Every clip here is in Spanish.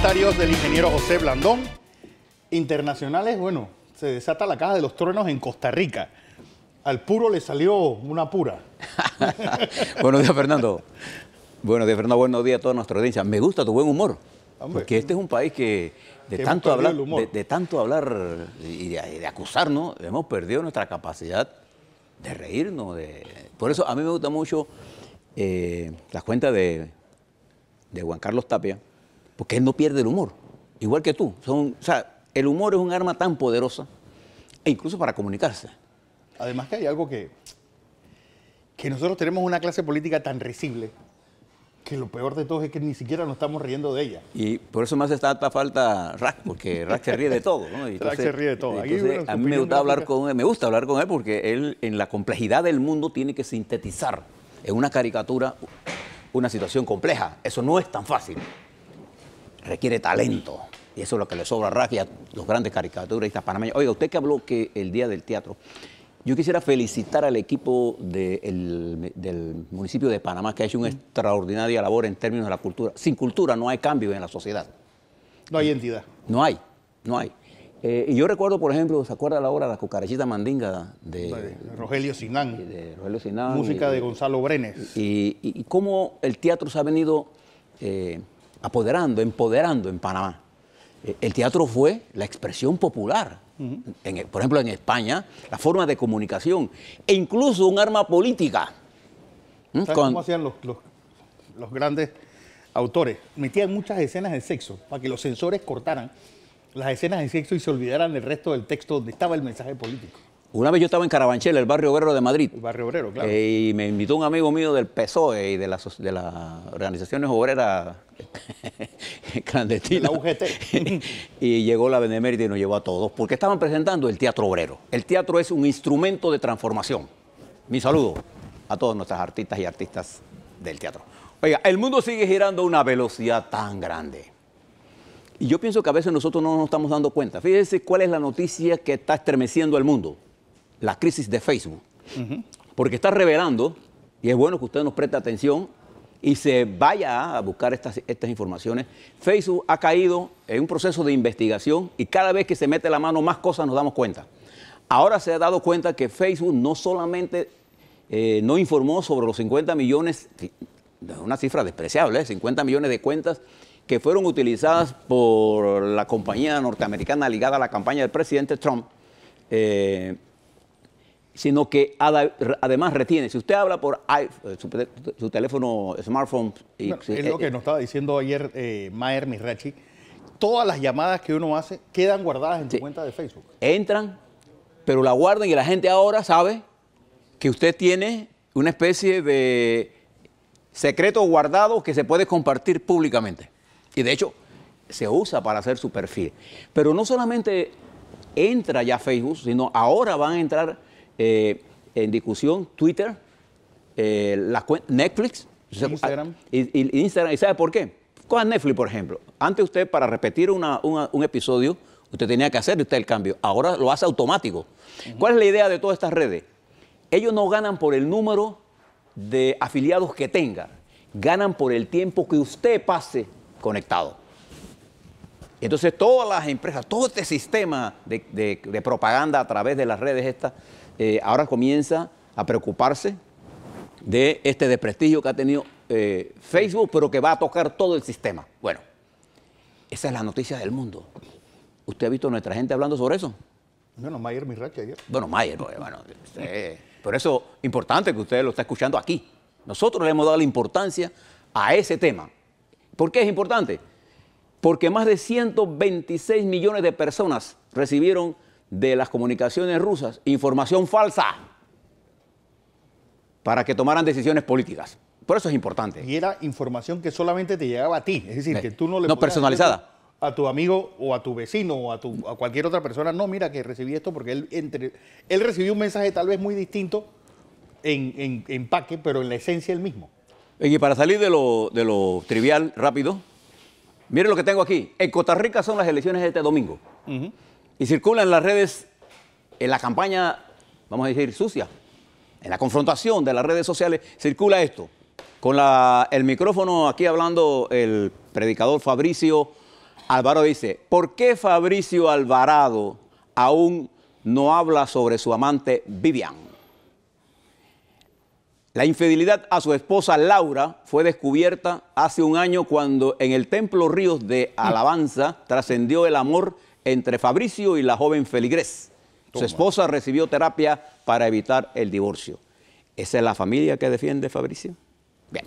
comentarios del ingeniero José Blandón. Internacionales, bueno, se desata la caja de los truenos en Costa Rica. Al puro le salió una pura. Buenos días, Fernando. Buenos días, Fernando. Buenos días a toda nuestra audiencia. Me gusta tu buen humor. Hombre, porque este es un país que de tanto hablar y de acusarnos, hemos perdido nuestra capacidad de reírnos. Por eso a mí me gusta mucho las cuentas de Juan Carlos Tapia, porque él no pierde el humor, igual que tú. O sea, el humor es un arma tan poderosa, e incluso para comunicarse. Además que hay algo que nosotros tenemos una clase política tan risible, que lo peor de todo es que ni siquiera nos estamos riendo de ella. Y por eso me hace tanta falta Rack, porque Rack se ríe de todo, ¿no? Rack se ríe de todo. Entonces, a mí me gusta hablar con él, porque él en la complejidad del mundo tiene que sintetizar en una caricatura una situación compleja. Eso no es tan fácil. Requiere talento. Y eso es lo que le sobra a Rack y a los grandes caricaturistas panameños. Oiga, usted que habló que el Día del Teatro, yo quisiera felicitar al equipo del municipio de Panamá, que ha hecho una extraordinaria labor en términos de la cultura. Sin cultura no hay cambio en la sociedad. No hay entidad. No hay. Y yo recuerdo, por ejemplo, ¿se acuerda la obra La Cucarachita Mandinga? De Rogelio Sinán. De Rogelio Sinán. Música de Gonzalo Brenes. Y cómo el teatro se ha venido empoderando en Panamá. El teatro fue la expresión popular. Por ejemplo, en España, la forma de comunicación e incluso un arma política. ¿Sabes cómo hacían los grandes autores? Metían muchas escenas de sexo para que los censores cortaran las escenas de sexo y se olvidaran del resto del texto donde estaba el mensaje político. Una vez yo estaba en Carabanchel, el barrio obrero de Madrid. El barrio obrero, claro. Y me invitó un amigo mío del PSOE y de las organizaciones obreras clandestinas. De la UGT. Y llegó la Benemérita y nos llevó a todos, porque estaban presentando el teatro obrero. El teatro es un instrumento de transformación. Mi saludo a todos nuestros artistas y artistas del teatro. Oiga, el mundo sigue girando a una velocidad tan grande. Y yo pienso que a veces nosotros no nos estamos dando cuenta. Fíjense cuál es la noticia que está estremeciendo al mundo. La crisis de Facebook. Porque está revelando, y es bueno que usted nos preste atención y se vaya a buscar estas informaciones. Facebook ha caído en un proceso de investigación y cada vez que se mete la mano más cosas nos damos cuenta. Ahora se ha dado cuenta que Facebook no solamente no informó sobre los 50 millones, una cifra despreciable, 50 millones de cuentas que fueron utilizadas por la compañía norteamericana ligada a la campaña del presidente Trump, sino que además retiene. Si usted habla por su teléfono smartphone... es lo que nos estaba diciendo ayer Maher Mirachi. Todas las llamadas que uno hace quedan guardadas en su cuenta de Facebook. Entran, pero la guardan y la gente ahora sabe que usted tiene una especie de secreto guardado que se puede compartir públicamente. Y de hecho, se usa para hacer su perfil. Pero no solamente entra ya Facebook, sino ahora van a entrar en discusión Twitter, Netflix, Instagram. Y Instagram. ¿Y sabe por qué? Coja Netflix, por ejemplo. Antes usted, para repetir un episodio, usted tenía que hacer el cambio. Ahora lo hace automático. ¿Cuál es la idea de todas estas redes? Ellos no ganan por el número de afiliados que tenga. Ganan por el tiempo que usted pase conectado. Entonces todas las empresas, todo este sistema de propaganda a través de las redes estas, ahora comienza a preocuparse de este desprestigio que ha tenido Facebook, pero que va a tocar todo el sistema. Bueno, esa es la noticia del mundo. ¿Usted ha visto a nuestra gente hablando sobre eso? Bueno, Maher Mirachi ayer. Bueno, Maher, bueno, por eso es importante que usted lo está escuchando aquí. Nosotros le hemos dado la importancia a ese tema. ¿Por qué es importante? Porque más de 126 millones de personas recibieron de las comunicaciones rusas información falsa para que tomaran decisiones políticas. Por eso es importante. Y era información que solamente te llegaba a ti. Es decir, que tú no le no personalizada. A tu amigo o a tu vecino o a cualquier otra persona. No, mira que recibí esto porque él recibió un mensaje tal vez muy distinto en empaque, pero en la esencia el mismo. Y para salir de lo trivial rápido, miren lo que tengo aquí. En Costa Rica son las elecciones de este domingo. Y circula en las redes, en la campaña, vamos a decir, sucia, en la confrontación de las redes sociales, circula esto. Con el micrófono aquí hablando el predicador Fabricio Alvaro dice, ¿por qué Fabricio Alvarado aún no habla sobre su amante Vivian? La infidelidad a su esposa Laura fue descubierta hace un año cuando en el Templo Ríos de Alabanza trascendió el amor entre Fabricio y la joven feligrés. Su esposa recibió terapia para evitar el divorcio. ¿Esa es la familia que defiende Fabricio? Bien.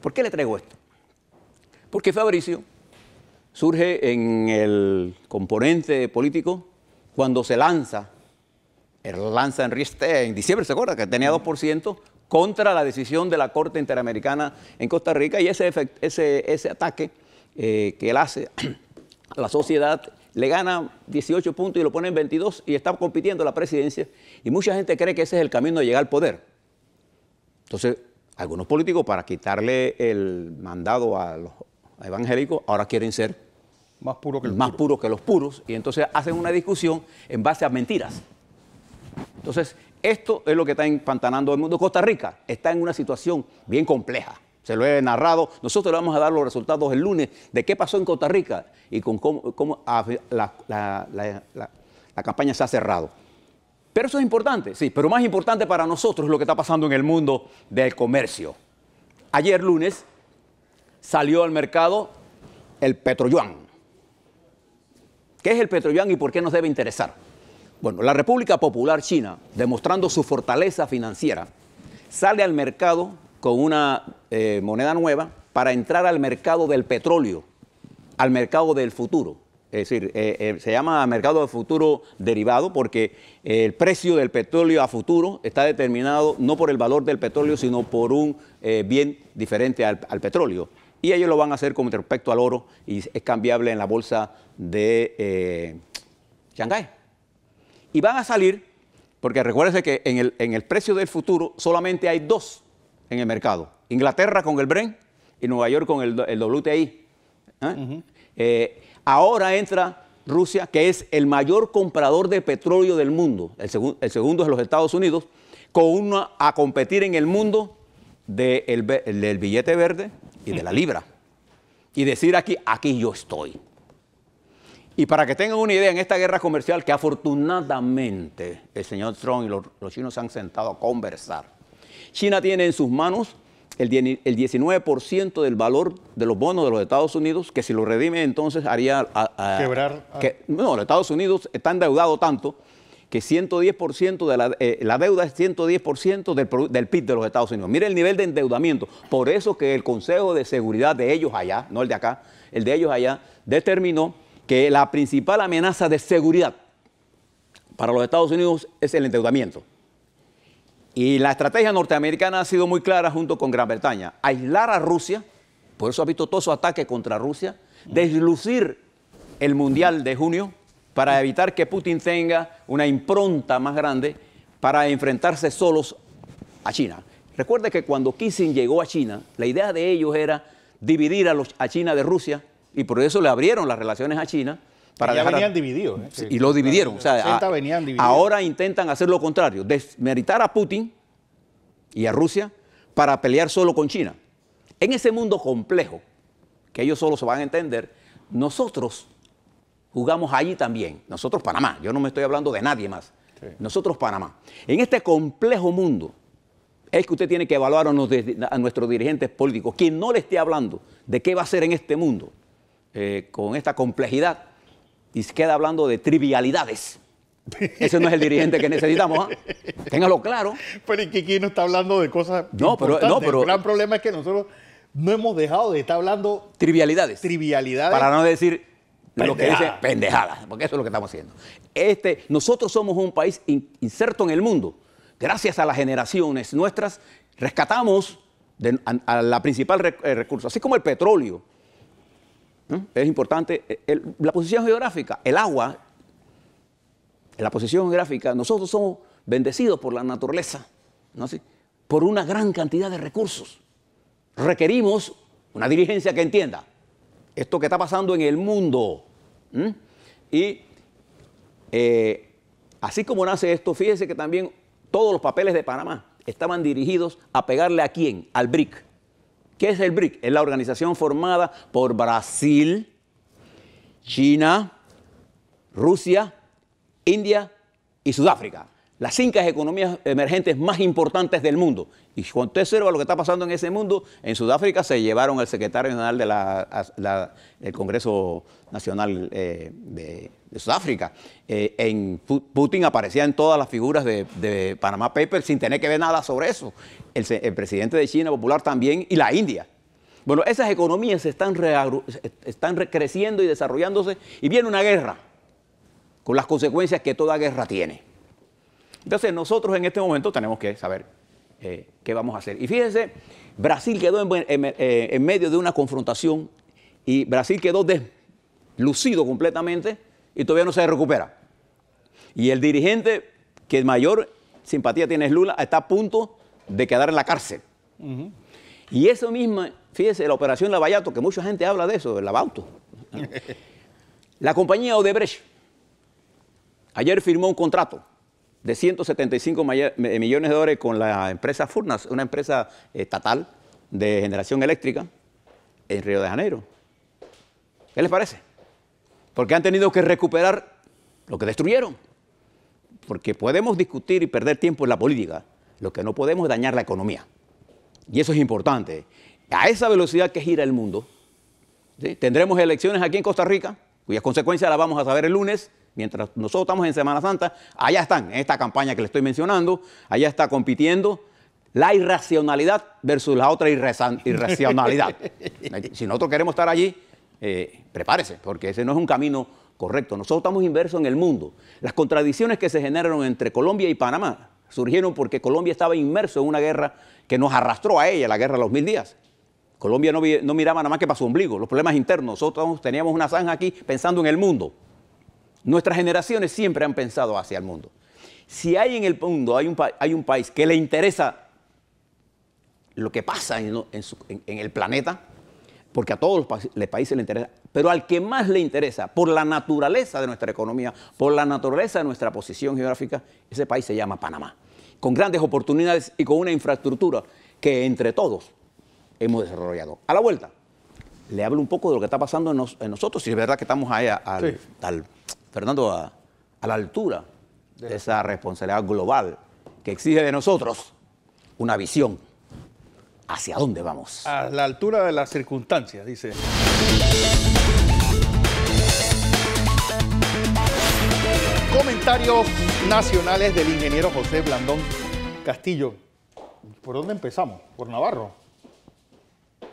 ¿Por qué le traigo esto? Porque Fabricio surge en el componente político cuando se lanza en Rieste en diciembre, ¿se acuerda? Que tenía 2% contra la decisión de la Corte Interamericana en Costa Rica, y ese ataque que él hace a la sociedad le gana 18 puntos y lo pone en 22 y está compitiendo la presidencia, y mucha gente cree que ese es el camino de llegar al poder. Entonces, algunos políticos, para quitarle el mandado a los evangélicos, ahora quieren ser más puros que los puros, y entonces hacen una discusión en base a mentiras. Entonces, esto es lo que está empantanando el mundo. Costa Rica está en una situación bien compleja. Se lo he narrado. Nosotros le vamos a dar los resultados el lunes de qué pasó en Costa Rica y con cómo la campaña se ha cerrado. Pero eso es importante, sí. Pero más importante para nosotros es lo que está pasando en el mundo del comercio. Ayer lunes salió al mercado el petroyuan. ¿Qué es el petroyuan y por qué nos debe interesar? Bueno, la República Popular China, demostrando su fortaleza financiera, sale al mercado con una moneda nueva para entrar al mercado del petróleo, al mercado del futuro. Es decir, se llama mercado del futuro derivado porque el precio del petróleo a futuro está determinado no por el valor del petróleo, sino por un bien diferente al petróleo. Y ellos lo van a hacer con respecto al oro y es cambiable en la bolsa de Shanghái. Y van a salir, porque recuérdense que en el precio del futuro solamente hay dos en el mercado. Inglaterra con el Brent y Nueva York con el WTI. Ahora entra Rusia, que es el mayor comprador de petróleo del mundo. El segundo es los Estados Unidos, a competir en el mundo del billete verde y de la libra. Y decir aquí yo estoy. Y para que tengan una idea, en esta guerra comercial que afortunadamente el señor Trump y los chinos se han sentado a conversar, China tiene en sus manos el 19% del valor de los bonos de los Estados Unidos, que si lo redime entonces haría... quebrar. No, los Estados Unidos están endeudados tanto que 110% de la deuda es 110% del PIB de los Estados Unidos. Mire el nivel de endeudamiento. Por eso que el Consejo de Seguridad de ellos allá, no el de acá, el de ellos allá, determinó que la principal amenaza de seguridad para los Estados Unidos es el endeudamiento. Y la estrategia norteamericana ha sido muy clara junto con Gran Bretaña. Aislar a Rusia, por eso ha visto todos esos ataques contra Rusia, deslucir el Mundial de junio para evitar que Putin tenga una impronta más grande para enfrentarse solos a China. Recuerde que cuando Kissinger llegó a China, la idea de ellos era dividir a China de Rusia, y por eso le abrieron las relaciones a China. Ya venían divididos. Y lo dividieron. O sea, venían divididos. Ahora intentan hacer lo contrario, desmeritar a Putin y a Rusia para pelear solo con China. En ese mundo complejo, que ellos solo se van a entender, nosotros jugamos allí también. Nosotros Panamá, yo no me estoy hablando de nadie más. Sí. Nosotros Panamá. En este complejo mundo es que usted tiene que evaluar a nuestros dirigentes políticos. Quien no le esté hablando de qué va a hacer en este mundo, con esta complejidad, y se queda hablando de trivialidades. Ese no es el dirigente que necesitamos, ¿eh? Téngalo claro. Pero ¿y quién no está hablando de cosas importantes? El gran problema es que nosotros no hemos dejado de estar hablando... Trivialidades. Para no decir lo que dice pendejadas, porque eso es lo que estamos haciendo. Nosotros somos un país inserto en el mundo. Gracias a las generaciones nuestras, rescatamos a la principal recurso, así como el petróleo. Es importante la posición geográfica, el agua, la posición geográfica. Nosotros somos bendecidos por la naturaleza, ¿no? ¿Sí? Por una gran cantidad de recursos. Requerimos una dirigencia que entienda esto que está pasando en el mundo. Y así como nace esto, fíjese que también todos los papeles de Panamá estaban dirigidos a pegarle ¿a quién? Al BRIC. ¿Qué es el BRIC? Es la organización formada por Brasil, China, Rusia, India y Sudáfrica. Las 5 economías emergentes más importantes del mundo. Y cuando usted observa lo que está pasando en ese mundo, en Sudáfrica se llevaron al secretario general del Congreso Nacional de Sudáfrica. Putin aparecía en todas las figuras de Panama Papers sin tener que ver nada sobre eso. El presidente de China Popular también y la India. Bueno, esas economías están creciendo y desarrollándose y viene una guerra con las consecuencias que toda guerra tiene. Entonces nosotros en este momento tenemos que saber qué vamos a hacer. Y fíjense, Brasil quedó en medio de una confrontación y Brasil quedó deslucido completamente y todavía no se recupera. Y el dirigente que mayor simpatía tiene es Lula, está a punto de quedar en la cárcel. Y eso mismo, fíjese, la operación Lavallato, que mucha gente habla de eso, el lavauto. La compañía Odebrecht ayer firmó un contrato de 175 millones de dólares con la empresa Furnas, una empresa estatal de generación eléctrica en Río de Janeiro. ¿Qué les parece? Porque han tenido que recuperar lo que destruyeron. Porque podemos discutir y perder tiempo en la política, lo que no podemos es dañar la economía. Y eso es importante. A esa velocidad que gira el mundo, ¿sí? Tendremos elecciones aquí en Costa Rica, cuyas consecuencias las vamos a saber el lunes. Mientras nosotros estamos en Semana Santa, allá están, en esta campaña que les estoy mencionando, allá está compitiendo la irracionalidad versus la otra irracionalidad. Si nosotros queremos estar allí, prepárese, porque ese no es un camino correcto. Nosotros estamos inversos en el mundo. Las contradicciones que se generaron entre Colombia y Panamá surgieron porque Colombia estaba inmerso en una guerra que nos arrastró a ella, la guerra de los 1000 días. Colombia no miraba nada más que para su ombligo, los problemas internos. Nosotros teníamos una zanja aquí pensando en el mundo. Nuestras generaciones siempre han pensado hacia el mundo. Si hay en el mundo, hay un país que le interesa lo que pasa en el planeta, porque a todos los países le interesa, pero al que más le interesa, por la naturaleza de nuestra economía, por la naturaleza de nuestra posición geográfica, ese país se llama Panamá, con grandes oportunidades y con una infraestructura que entre todos hemos desarrollado. A la vuelta, le hablo un poco de lo que está pasando en nosotros, si es verdad que estamos ahí Fernando, a la altura de esa responsabilidad global que exige de nosotros una visión. ¿Hacia dónde vamos? A la altura de las circunstancias, dice. Comentarios nacionales del ingeniero José Blandón Castillo. ¿Por dónde empezamos? ¿Por Navarro?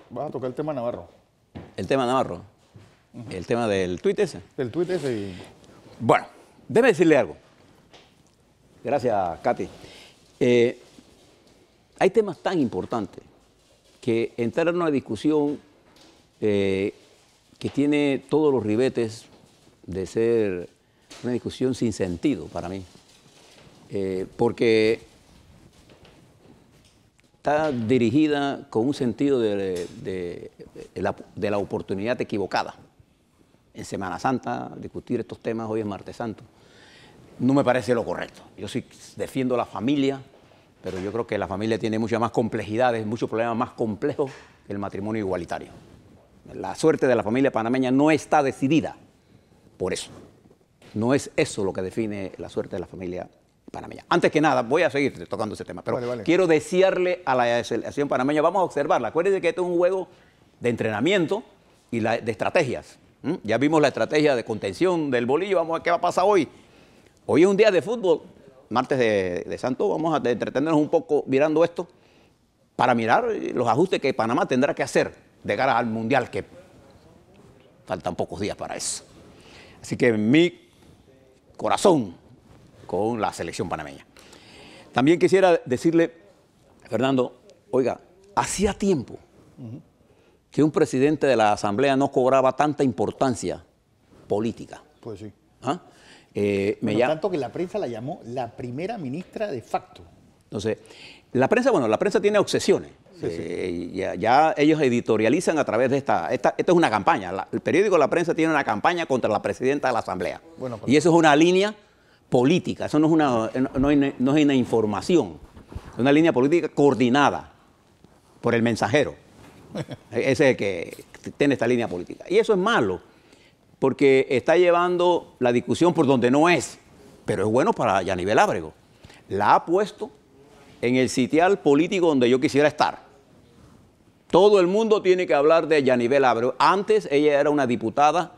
¿Vas a tocar el tema Navarro? ¿El tema Navarro? ¿El tema del tuit ese? Del tuit ese y... Bueno, déjeme decirle algo. Gracias, Katy. Hay temas tan importantes que entrar en una discusión que tiene todos los ribetes de ser una discusión sin sentido para mí. Porque está dirigida con un sentido de la oportunidad equivocada. En Semana Santa, discutir estos temas, hoy es Martes Santo, no me parece lo correcto. Yo sí defiendo la familia, pero yo creo que la familia tiene muchas más complejidades, muchos problemas más complejos que el matrimonio igualitario. La suerte de la familia panameña no está decidida por eso. No es eso lo que define la suerte de la familia panameña. Antes que nada, voy a seguir tocando ese tema, pero quiero desearle a la selección panameña, vamos a observarla. Acuérdense que esto es un juego de entrenamiento y de estrategias. Ya vimos la estrategia de contención del bolillo, vamos a ver qué va a pasar hoy. Hoy es un día de fútbol, martes de Santo, vamos a entretenernos un poco mirando esto para mirar los ajustes que Panamá tendrá que hacer de cara al Mundial, que faltan pocos días para eso. Así que mi corazón con la selección panameña. También quisiera decirle, Fernando, oiga, hacía tiempo que un presidente de la Asamblea no cobraba tanta importancia política. Pues sí. ¿Ah? Tanto que la prensa la llamó la primera ministra de facto. Entonces, la prensa tiene obsesiones. Sí. Ya ellos editorializan a través de esta es una campaña. El periódico La Prensa tiene una campaña contra la presidenta de la Asamblea. Bueno, y eso es una línea política, eso no es una información, es una línea política coordinada por el mensajero. Ese es el que tiene esta línea política. Y eso es malo. porque está llevando la discusión por donde no es, pero es bueno para Yanivel Ábrego. La ha puesto en el sitial político donde yo quisiera estar. Todo el mundo tiene que hablar de Yanivel Ábrego. Antes ella era una diputada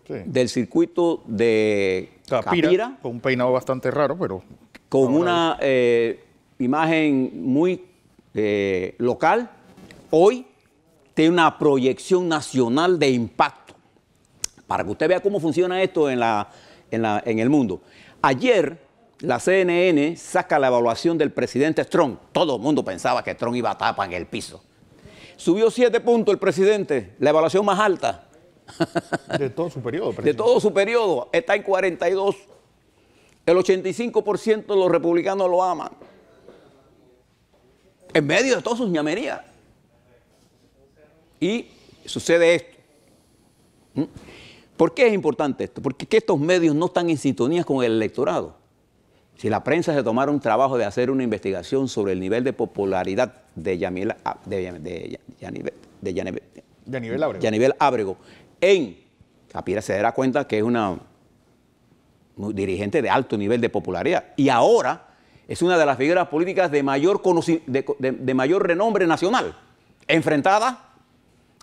del circuito de Capira, con un peinado bastante raro, pero con una imagen muy local. Hoy tiene una proyección nacional de impacto. Para que usted vea cómo funciona esto en el mundo. Ayer la CNN saca la evaluación del presidente Trump. Todo el mundo pensaba que Trump iba a tapar en el piso. Subió 7 puntos el presidente, la evaluación más alta. De todo su periodo. De todo su periodo. Está en 42. El 85% de los republicanos lo aman. En medio de todas sus ñamerías. Y sucede esto. ¿Por qué es importante esto? Porque estos medios no están en sintonía con el electorado. Si la prensa se tomara un trabajo de hacer una investigación sobre el nivel de popularidad de Yanivel Ábrego en Capira, se dará cuenta que es una dirigente de alto nivel de popularidad. Y ahora es una de las figuras políticas de mayor renombre nacional, enfrentada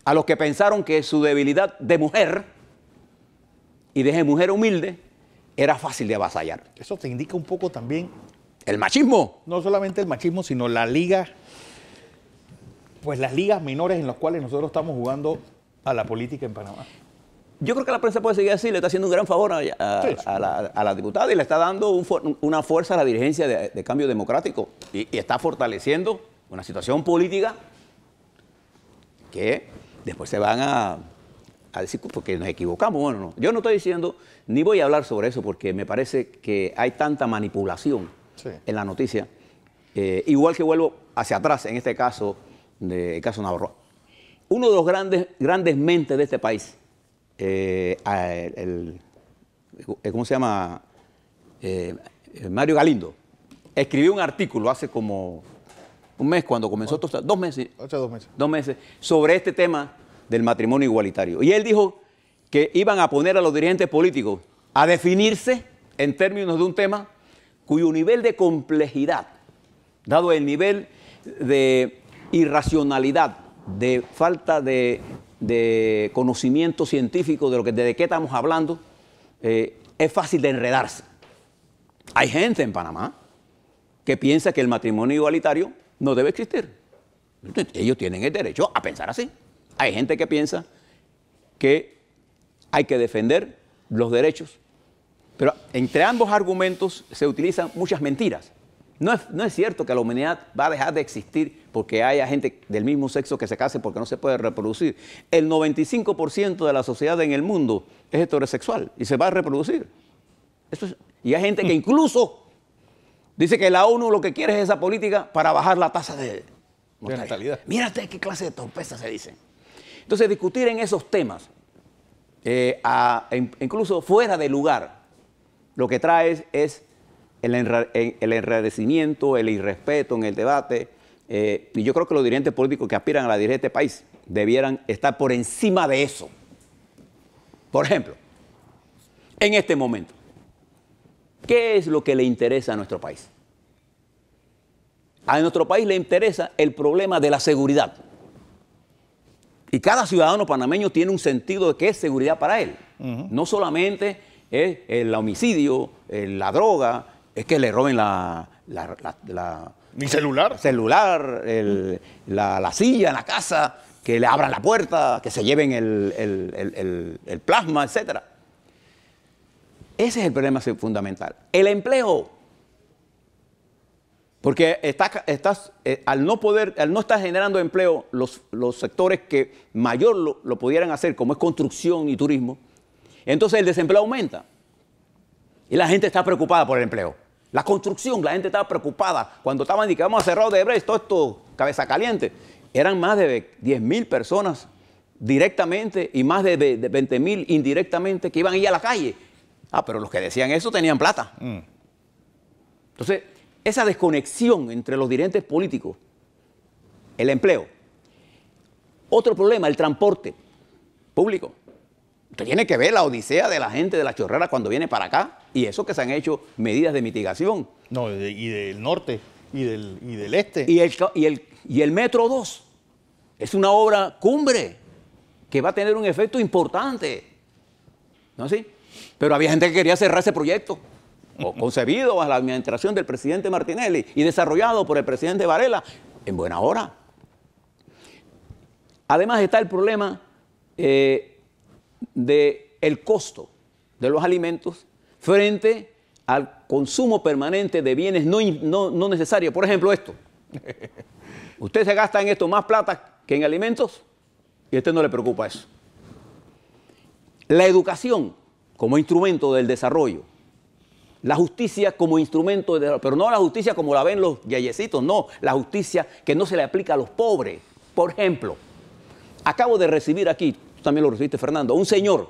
a los que pensaron que su debilidad de mujer y de mujer humilde era fácil de avasallar. Eso te indica un poco también el machismo. No solamente el machismo, sino la liga, pues las ligas menores en las cuales nosotros estamos jugando a la política en Panamá. Yo creo que la prensa puede seguir así, le está haciendo un gran favor a la diputada y le está dando una fuerza a la dirigencia de Cambio Democrático y está fortaleciendo una situación política que después se van a decir porque nos equivocamos. Bueno, no. Yo no estoy diciendo, ni voy a hablar sobre eso porque me parece que hay tanta manipulación en la noticia. Igual que vuelvo hacia atrás, en este caso, el caso Navarro. Uno de los grandes mentes de este país, ¿cómo se llama? Mario Galindo, escribió un artículo hace como un mes cuando comenzó, 2 meses. Hace 2 meses. 2 meses, sobre este tema del matrimonio igualitario. Y él dijo que iban a poner a los dirigentes políticos a definirse en términos de un tema cuyo nivel de complejidad, dado el nivel de irracionalidad, de falta de conocimiento científico de qué estamos hablando, es fácil de enredarse. Hay gente en Panamá que piensa que el matrimonio igualitario no debe existir. Ellos tienen el derecho a pensar así. Hay gente que piensa que hay que defender los derechos, pero entre ambos argumentos se utilizan muchas mentiras. No es cierto que la humanidad va a dejar de existir porque haya gente del mismo sexo que se case porque no se puede reproducir. El 95% de la sociedad en el mundo es heterosexual y se va a reproducir. Y hay gente que incluso dice que la ONU lo que quiere es esa política para bajar la tasa de natalidad. Mírate qué clase de torpeza se dice. Entonces, discutir en esos temas, incluso fuera de lugar, lo que trae es el enrarecimiento, el irrespeto en el debate. Y yo creo que los dirigentes políticos que aspiran a la dirigencia de este país debieran estar por encima de eso. Por ejemplo, en este momento, ¿qué es lo que le interesa a nuestro país? A nuestro país le interesa el problema de la seguridad. Y cada ciudadano panameño tiene un sentido de qué es seguridad para él. No solamente es el homicidio, la droga, es que le roben mi celular. La silla en la casa, que le abran la puerta, que se lleven el plasma, etc. Ese es el problema fundamental. El empleo. Porque al no estar generando empleo, los sectores que mayor lo pudieran hacer, como es construcción y turismo, entonces el desempleo aumenta. Y la gente está preocupada por el empleo. La construcción, la gente estaba preocupada. Cuando estaban diciendo que vamos a cerrar Odebrecht, todo esto, cabeza caliente. Eran más de 10.000 personas directamente y más de 20.000 indirectamente que iban a ir a la calle. Pero los que decían eso tenían plata. Entonces, esa desconexión entre los dirigentes políticos, el empleo. Otro problema, el transporte público. Usted tiene que ver la odisea de la gente de la Chorrera cuando viene para acá y eso que se han hecho medidas de mitigación. No, y del norte y del este. Y el Metro 2 es una obra cumbre que va a tener un efecto importante. ¿No es así? Pero había gente que quería cerrar ese proyecto, concebido bajo la administración del presidente Martinelli y desarrollado por el presidente Varela en buena hora. Además está el problema del costo de los alimentos frente al consumo permanente de bienes no necesarios. Por ejemplo, esto. Usted se gasta en esto más plata que en alimentos y a usted no le preocupa eso. La educación como instrumento del desarrollo. La justicia como instrumento de desarrollo. Pero no la justicia como la ven los yayecitos, no. La justicia que no se le aplica a los pobres. Por ejemplo, acabo de recibir aquí, tú también lo recibiste, Fernando, un señor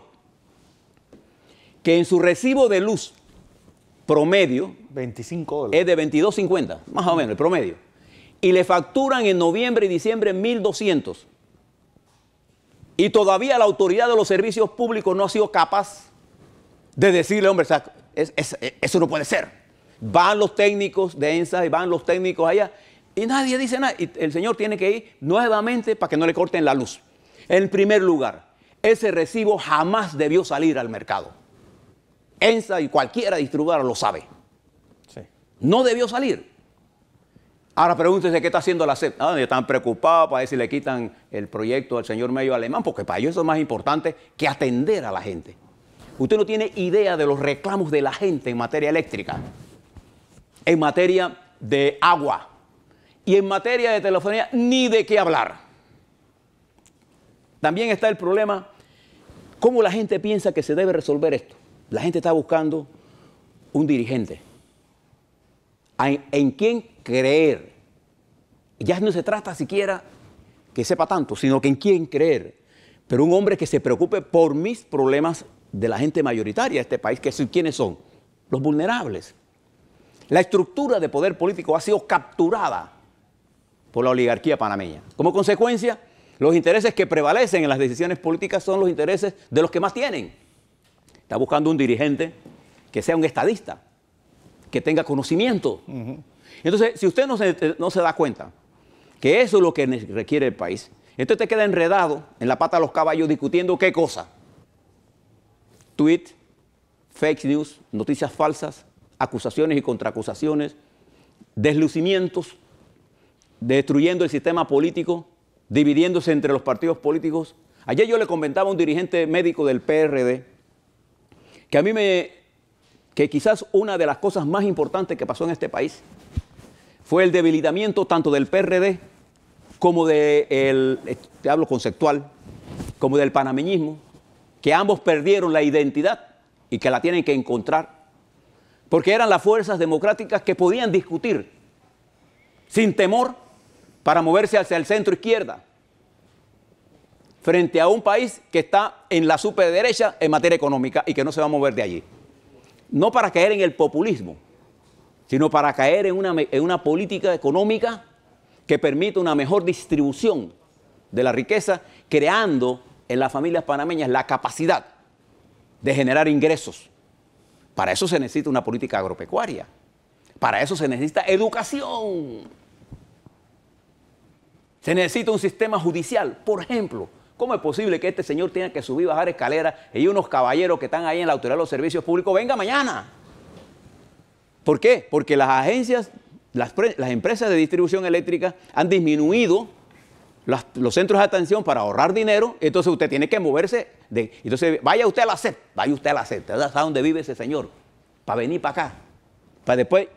que en su recibo de luz promedio $25 es de $22.50, más o menos el promedio. Y le facturan en noviembre y diciembre 1.200. Y todavía la autoridad de los servicios públicos no ha sido capaz de decirle, hombre, eso no puede ser. Van los técnicos de ENSA y van los técnicos allá y nadie dice nada. Y el señor tiene que ir nuevamente para que no le corten la luz. En primer lugar, ese recibo jamás debió salir al mercado. ENSA y cualquiera distribuidora lo sabe. Sí. No debió salir. Ahora pregúntese qué está haciendo la SEP. Están preocupados para ver si le quitan el proyecto al señor Medio Alemán, porque para ellos eso es más importante que atender a la gente. Usted no tiene idea de los reclamos de la gente en materia eléctrica, en materia de agua y en materia de telefonía, ni de qué hablar. También está el problema, cómo la gente piensa que se debe resolver esto. La gente está buscando un dirigente en quien creer. Ya no se trata siquiera que sepa tanto, sino que en quién creer. Pero un hombre que se preocupe por mis problemas de la gente mayoritaria de este país, que ¿quiénes son? Los vulnerables. La estructura de poder político ha sido capturada por la oligarquía panameña. Como consecuencia, los intereses que prevalecen en las decisiones políticas son los intereses de los que más tienen. Está buscando un dirigente que sea un estadista, que tenga conocimiento. Entonces, si usted no se da cuenta que eso es lo que requiere el país, entonces te queda enredado en la pata de los caballos discutiendo qué cosa. Tweet, fake news, noticias falsas, acusaciones y contraacusaciones, deslucimientos, destruyendo el sistema político, dividiéndose entre los partidos políticos. Ayer yo le comentaba a un dirigente médico del PRD que quizás una de las cosas más importantes que pasó en este país fue el debilitamiento tanto del PRD como te hablo conceptual, como del panameñismo, que ambos perdieron la identidad y que la tienen que encontrar, porque eran las fuerzas democráticas que podían discutir sin temor para moverse hacia el centro izquierda, frente a un país que está en la superderecha en materia económica y que no se va a mover de allí. No para caer en el populismo, sino para caer en una política económica que permita una mejor distribución de la riqueza, creando en las familias panameñas la capacidad de generar ingresos. Para eso se necesita una política agropecuaria. Para eso se necesita educación. Se necesita un sistema judicial. Por ejemplo, ¿cómo es posible que este señor tenga que subir y bajar escaleras y unos caballeros que están ahí en la autoridad de los servicios públicos venga mañana? ¿Por qué? Porque las agencias, las empresas de distribución eléctrica han disminuido los centros de atención para ahorrar dinero, entonces usted tiene que moverse. Entonces vaya usted a la SEP, ¿Usted sabe dónde vive ese señor? Para venir para acá, para después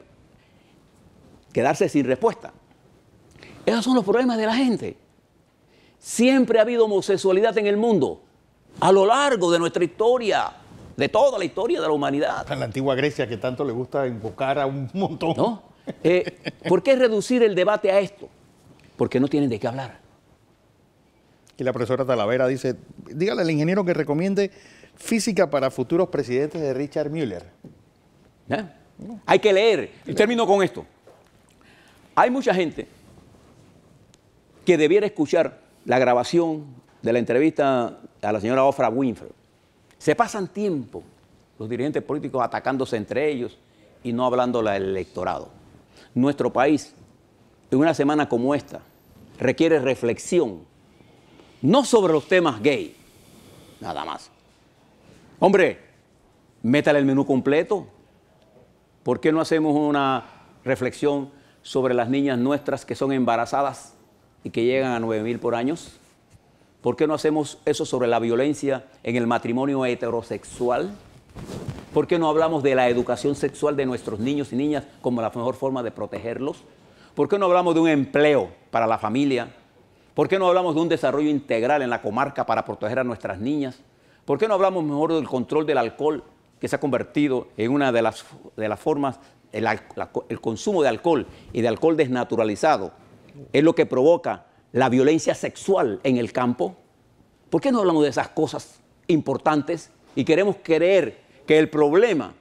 quedarse sin respuesta. Esos son los problemas de la gente. Siempre ha habido homosexualidad en el mundo, a lo largo de nuestra historia, de toda la historia de la humanidad. En la antigua Grecia, que tanto le gusta invocar a un montón. ¿No? ¿Por qué reducir el debate a esto? Porque no tienen de qué hablar. Y la profesora Talavera dice, dígale al ingeniero que recomiende física para futuros presidentes de Richard Müller. Hay que leer. Y termino con esto. Hay mucha gente que debiera escuchar la grabación de la entrevista a la señora Oprah Winfrey Se pasan tiempo los dirigentes políticos atacándose entre ellos y no hablando al electorado. Nuestro país, en una semana como esta, requiere reflexión, no sobre los temas gay, nada más. Hombre, métale el menú completo. ¿Por qué no hacemos una reflexión sobre las niñas nuestras que son embarazadas y que llegan a 9.000 por año? ¿Por qué no hacemos eso sobre la violencia en el matrimonio heterosexual? ¿Por qué no hablamos de la educación sexual de nuestros niños y niñas como la mejor forma de protegerlos? ¿Por qué no hablamos de un empleo para la familia? ¿Por qué no hablamos de un desarrollo integral en la comarca para proteger a nuestras niñas? ¿Por qué no hablamos mejor del control del alcohol, que se ha convertido en una de las formas, el consumo de alcohol y de alcohol desnaturalizado es lo que provoca la violencia sexual en el campo? ¿Por qué no hablamos de esas cosas importantes y queremos creer que el problema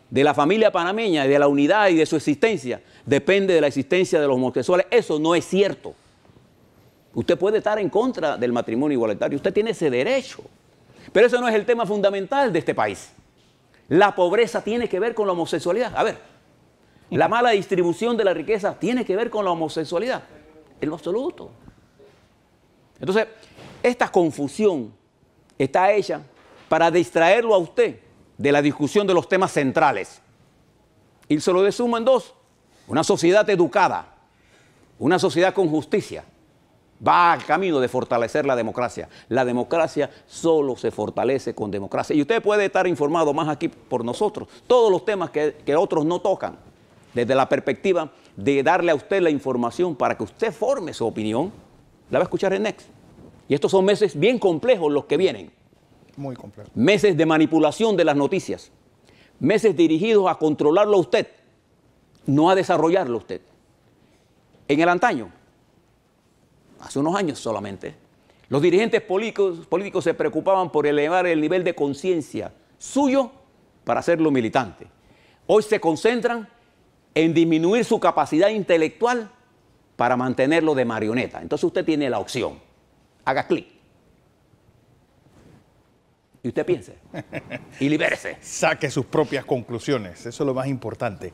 de la familia panameña y de la unidad y de su existencia depende de la existencia de los homosexuales? Eso no es cierto. Usted puede estar en contra del matrimonio igualitario, usted tiene ese derecho, pero eso no es el tema fundamental de este país. La pobreza tiene que ver con la homosexualidad. A ver, la mala distribución de la riqueza tiene que ver con la homosexualidad. En lo absoluto. Entonces, esta confusión está hecha para distraerlo a usted de la discusión de los temas centrales. Y se lo resumo en dos. Una sociedad educada, una sociedad con justicia, va al camino de fortalecer la democracia. La democracia solo se fortalece con democracia. Y usted puede estar informado más aquí por nosotros. Todos los temas que otros no tocan, desde la perspectiva de darle a usted la información para que usted forme su opinión, la va a escuchar en Next. Y estos son meses bien complejos los que vienen. Muy complejos. Meses de manipulación de las noticias. Meses dirigidos a controlarlo a usted, no a desarrollarlo a usted. En el antaño, hace unos años solamente, los dirigentes políticos se preocupaban por elevar el nivel de conciencia suyo para hacerlo militante. Hoy se concentran en disminuir su capacidad intelectual para mantenerlo de marioneta. Entonces usted tiene la opción. Haga clic. Y usted piense. Y libérese. Saque sus propias conclusiones. Eso es lo más importante.